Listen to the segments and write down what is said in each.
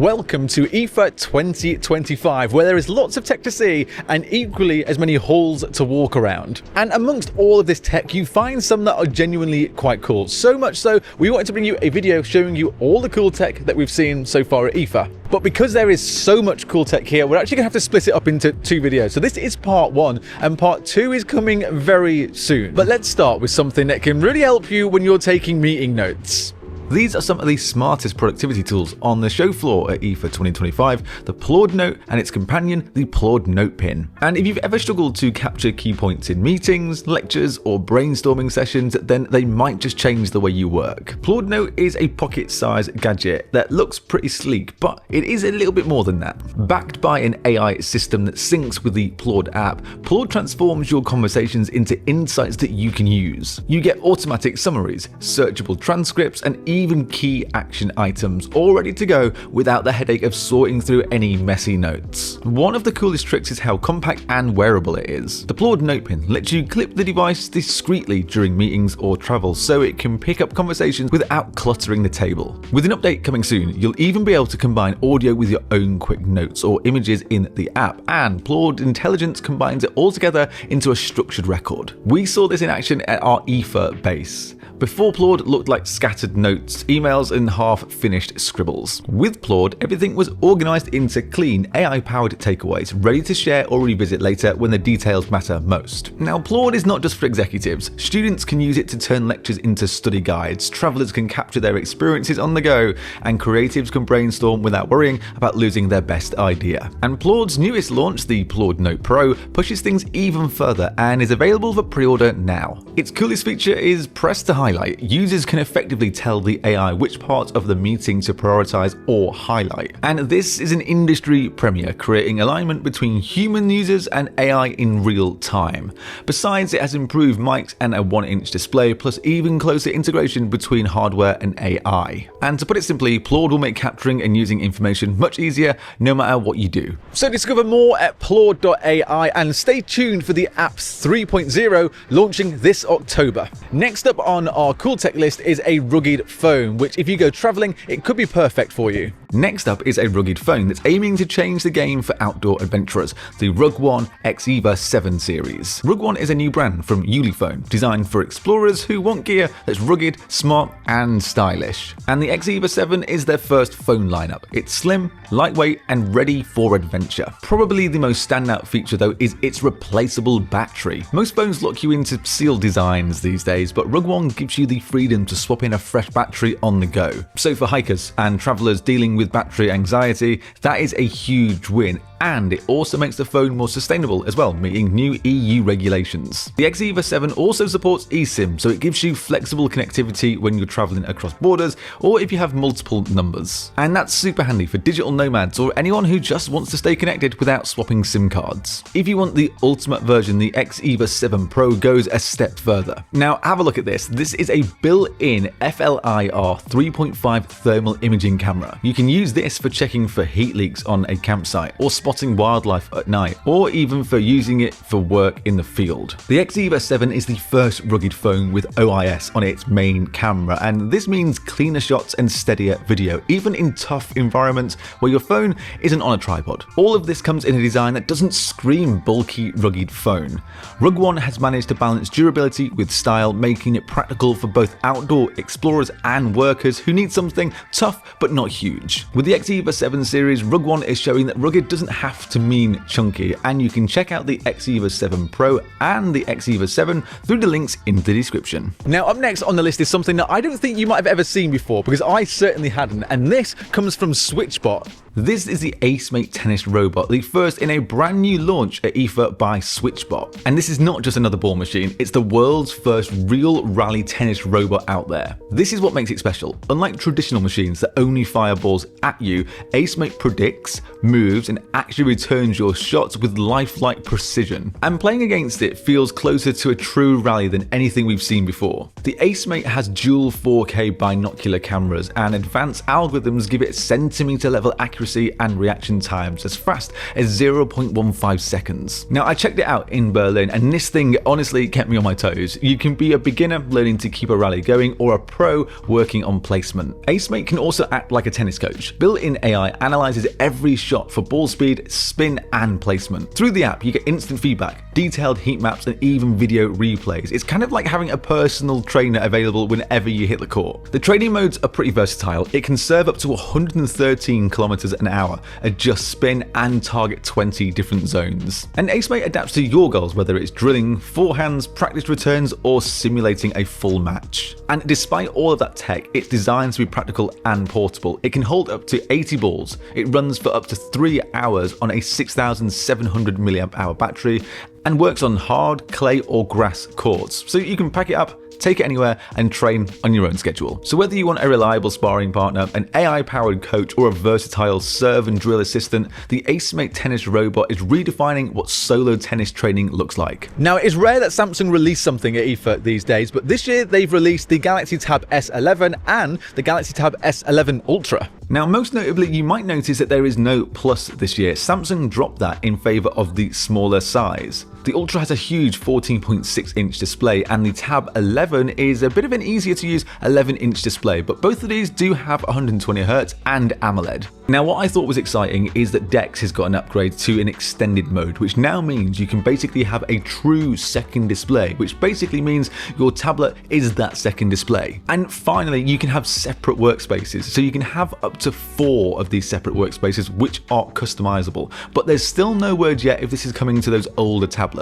Welcome to IFA 2025, where there is lots of tech to see and equally as many halls to walk around. And amongst all of this tech, you find some that are genuinely quite cool. So much so, we wanted to bring you a video showing you all the cool tech that we've seen so far at IFA. But because there is so much cool tech here, we're actually going to have to split it up into two videos. So this is part one, and part two is coming very soon. But let's start with something that can really help you when you're taking meeting notes. These are some of the smartest productivity tools on the show floor at IFA 2025, the Plaud Note and its companion, the Plaud Note Pin. And if you've ever struggled to capture key points in meetings, lectures, or brainstorming sessions, then they might just change the way you work. Plaud Note is a pocket-sized gadget that looks pretty sleek, but it is a little bit more than that. Backed by an AI system that syncs with the Plaud app, Plaud transforms your conversations into insights that you can use. You get automatic summaries, searchable transcripts, and even key action items all ready to go without the headache of sorting through any messy notes. One of the coolest tricks is how compact and wearable it is. The Plaud Note Pin lets you clip the device discreetly during meetings or travel so it can pick up conversations without cluttering the table. With an update coming soon, you'll even be able to combine audio with your own quick notes or images in the app, and Plaud Intelligence combines it all together into a structured record. We saw this in action at our IFA base. Before, Plaud looked like scattered notes, emails, and half-finished scribbles. With Plaud, everything was organized into clean, AI-powered takeaways, ready to share or revisit later when the details matter most. Now, Plaud is not just for executives. Students can use it to turn lectures into study guides, travelers can capture their experiences on the go, and creatives can brainstorm without worrying about losing their best idea. And Plaud's newest launch, the Plaud Note Pro, pushes things even further and is available for pre-order now. Its coolest feature is press to highlight. Users can effectively tell the AI which parts of the meeting to prioritize or highlight. And this is an industry premiere, creating alignment between human users and AI in real time. Besides, it has improved mics and a 1-inch display, plus even closer integration between hardware and AI. And to put it simply, Plaud will make capturing and using information much easier no matter what you do. So discover more at plaud.ai and stay tuned for the apps 3.0 launching this October. Next up on our cool tech list is a rugged phone, which if you go traveling, it could be perfect for you. Next up is a rugged phone that's aiming to change the game for outdoor adventurers, the RugOne Xever 7 series. RugOne is a new brand from Ulefone, designed for explorers who want gear that's rugged, smart, and stylish. And the Xever 7 is their first phone lineup. It's slim, lightweight, and ready for adventure. Probably the most standout feature though is its replaceable battery. Most phones lock you into sealed designs these days, but RugOne gives you the freedom to swap in a fresh battery on the go. So for hikers and travelers dealing with battery anxiety, that is a huge win. And it also makes the phone more sustainable as well, meeting new EU regulations. The Xever 7 also supports eSIM, so it gives you flexible connectivity when you're traveling across borders or if you have multiple numbers. And that's super handy for digital nomads or anyone who just wants to stay connected without swapping SIM cards. If you want the ultimate version, the Xever 7 Pro goes a step further. Now have a look at this. This is a built-in FLIR 3.5 thermal imaging camera. You can use this for checking for heat leaks on a campsite or spotting wildlife at night, or even for using it for work in the field. The Xever 7 is the first rugged phone with OIS on its main camera, and this means cleaner shots and steadier video, even in tough environments where your phone isn't on a tripod. All of this comes in a design that doesn't scream bulky, rugged phone. RugOne has managed to balance durability with style, making it practical for both outdoor explorers and workers who need something tough but not huge. With the Xever 7 series, RugOne is showing that rugged doesn't have to mean chunky, and you can check out the Xever 7 Pro and the Xever 7 through the links in the description. Now up next on the list is something that I don't think you might have ever seen before, because I certainly hadn't, and this comes from Switchbot. This is the Acemate tennis robot, the first in a brand new launch at IFA by Switchbot. And this is not just another ball machine, it's the world's first real rally tennis robot out there. This is what makes it special. Unlike traditional machines that only fire balls at you, Acemate predicts, moves, and actually actually returns your shots with lifelike precision. And playing against it feels closer to a true rally than anything we've seen before. The Acemate has dual 4K binocular cameras, and advanced algorithms give it centimeter level accuracy and reaction times as fast as 0.15 seconds. Now, I checked it out in Berlin, and this thing honestly kept me on my toes. You can be a beginner learning to keep a rally going, or a pro working on placement. Acemate can also act like a tennis coach. Built-in AI analyzes every shot for ball speed, spin, and placement. Through the app, you get instant feedback, detailed heat maps, and even video replays. It's kind of like having a personal trainer available whenever you hit the court. The training modes are pretty versatile. It can serve up to 113 kilometers an hour, adjust spin, and target 20 different zones. And Acemate adapts to your goals, whether it's drilling, forehands, practice returns, or simulating a full match. And despite all of that tech, it's designed to be practical and portable. It can hold up to 80 balls. It runs for up to 3 hours on a 6,700 mAh battery and works on hard, clay, or grass courts. So you can pack it up, take it anywhere, and train on your own schedule. So whether you want a reliable sparring partner, an AI-powered coach, or a versatile serve and drill assistant, the Acemate tennis robot is redefining what solo tennis training looks like. Now, it's rare that Samsung release something at IFA these days, but this year they've released the Galaxy Tab S11 and the Galaxy Tab S11 Ultra. Now, most notably, you might notice that there is no Plus this year. Samsung dropped that in favor of the smaller size. The Ultra has a huge 14.6-inch display, and the Tab 11 is a bit of an easier to use 11-inch display, but both of these do have 120Hz and AMOLED. Now, what I thought was exciting is that DeX has got an upgrade to an extended mode, which now means you can basically have a true second display, which basically means your tablet is that second display. And finally, you can have separate workspaces, so you can have up to 4 of these separate workspaces, which are customizable, but there's still no word yet if this is coming to those older tablets.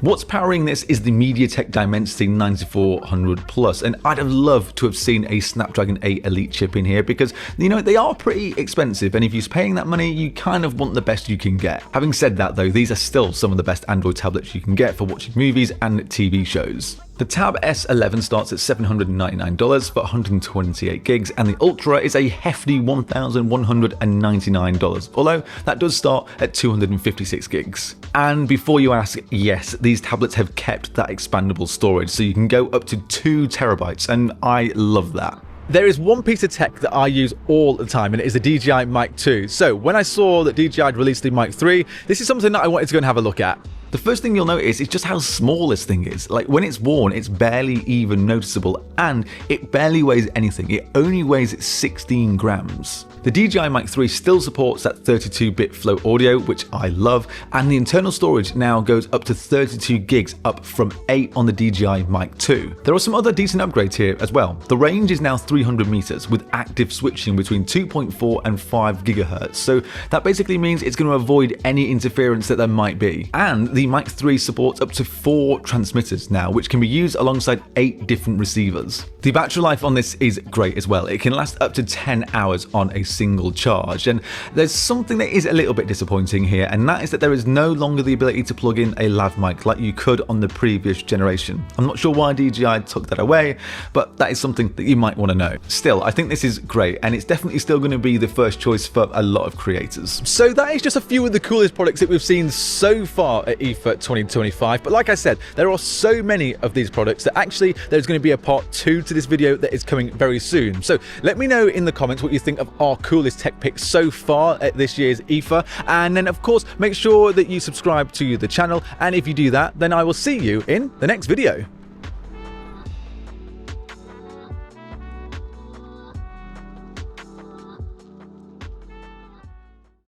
What's powering this is the MediaTek Dimensity 9400 Plus, and I'd have loved to have seen a Snapdragon 8 Elite chip in here because, you know, they are pretty expensive, and if you're paying that money, you kind of want the best you can get. Having said that though, these are still some of the best Android tablets you can get for watching movies and TV shows. The Tab S11 starts at $799 for 128 gigs, and the Ultra is a hefty $1,199, although that does start at 256 gigs. And before you ask, yes, these tablets have kept that expandable storage, so you can go up to 2 terabytes, and I love that. There is one piece of tech that I use all the time, and it is the DJI Mic 2. So when I saw that DJI had released the Mic 3, this is something that I wanted to go and have a look at. The first thing you'll notice is just how small this thing is. Like, when it's worn, it's barely even noticeable, and it barely weighs anything. It only weighs 16 grams. The DJI Mic 3 still supports that 32-bit flow audio, which I love, and the internal storage now goes up to 32 gigs, up from 8 on the DJI Mic 2. There are some other decent upgrades here as well. The range is now 300 meters with active switching between 2.4 and 5 gigahertz, so that basically means it's going to avoid any interference that there might be. And the Mic 3 supports up to 4 transmitters now, which can be used alongside 8 different receivers. The battery life on this is great as well. It can last up to 10 hours on a single charge, and there's something that is a little bit disappointing here, and that is that there is no longer the ability to plug in a lav mic like you could on the previous generation. I'm not sure why DJI took that away, but that is something that you might want to know. Still, I think this is great, and it's definitely still going to be the first choice for a lot of creators. So that is just a few of the coolest products that we've seen so far at IFA 2025, but like I said, there are so many of these products that actually there's going to be a part 2 to this video that is coming very soon. So let me know in the comments what you think of our coolest tech picks so far at this year's IFA, and then of course make sure that you subscribe to the channel, and if you do that, then I will see you in the next video.